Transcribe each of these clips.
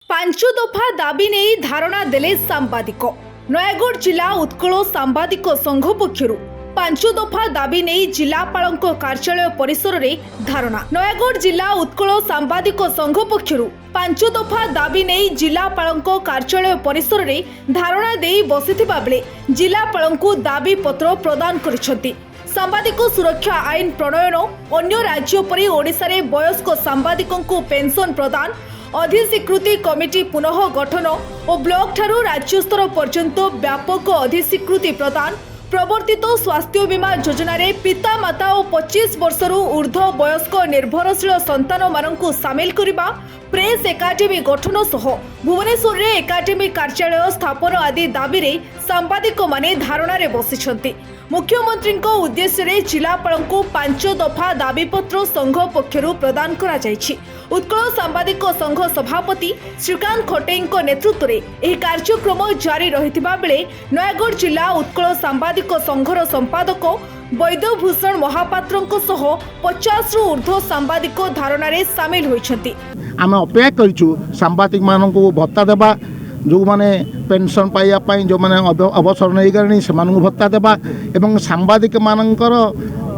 पांच दफा दाबी नहीं धारणा देले सांबादिक नयगढ़ जिला उत्कल सांबादिक संघ पक्षरु पांच दफा दाबी नहीं जिलापालक कार्यालय परिसर में धारणा। नयगढ़ जिला उत्कल सांबादिक संघ पक्षरु पांच दफा दाबी नहीं जिलापालक कार्यालय परिसर में धारणा दे बसिथिबा बेले जिलापालक दाबी पत्र प्रदान करिसेंती। सांबादिक सुरक्षा आईन प्रणयन अन्य राज्य परि ओडिशा रे वयस्क सांबादिकों पेंशन प्रदान अधिस्वीकृति कमिटी पुनः गठन और ब्लॉक ठारू राज्य स्तर पर्यंत व्यापक अधिस्वीकृति प्रदान प्रवर्तित स्वास्थ्य बीमा योजना रे पिता माता और 25 वर्षर ऊर्ध्व वयस्क निर्भरशील संतान मानक सामिल करने प्रेस एकाडेमी गठन सह भुवनेश्वर रे एकाडेमी कार्यालय स्थापन आदि दाबी रे सांबादिक माने धारणा रे बसिछंती। मुख्यमंत्री उद्देश्य रे जिलापालक 5 दफा दाबीपत्र संघ पक्षरु प्रदान करा जायछि। उत्कल सांबादिक संघ सभापति श्रीकांत खटेई नेतृत्व में यह कार्यक्रम जारी रहिथिबा बेले नयगढ़ जिला उत्कल सांबादिक संघर संपादक वैद्यभूषण महापात्र सह 50 रु ऊर्ध्व सांबादिक धारणा रे सामिल होइछंती। आम अपेक्षा करिछु सांबादिक मानकु भत्ता देबा जो माने पेंशन पाइबा जो माने अवसर नहीं करनी से भत्ता देबा एवं सांबादिक मानकर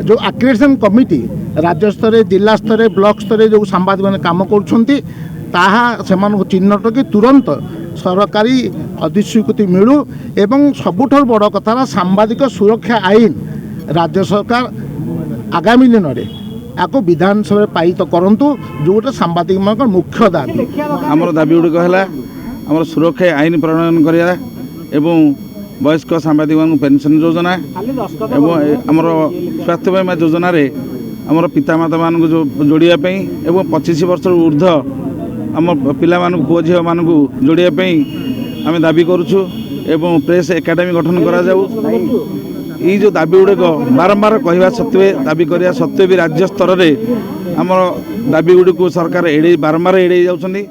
जो एक्रेडिटेशन कमिटी राज्य स्तर जिला स्तर ब्लॉक स्तर जो सांबादिक माने काम करुछंती ताहा सेमानकु चिन्हट कि तुरंत सरकारी अधिस्वीकृति मिलू एवं सबुठार बड़ कथा सांबादिक सुरक्षा आईन राज्य सरकार आगामी दिन में आपको विधानसभा पारित करंतु जोटा सांबादिक मान मुख्य दाबी आमर दाबी गुड़िक है आमर सुरक्षा आईन प्रणयन करिया एवं वयस्क सांबादिक पेंशन योजना एवं आमर स्वास्थ्य बीमा योजना रे आमर पितामाता मान जोड़ापी एवं 25 वर्ष ऊर्ध्व आम पिला पुओ झील मान जोड़ापी आम दाबी करुछु एवं प्रेस एकाडेमी गठन करा जाऊ। ये जो दाबी गुड़िक बारंबार कहवा सत्वे दाबी करिया सत्वे भी राज्य स्तर में आम दाबी गुड़ी को सरकार बारंबार एड़े जाउछंदी।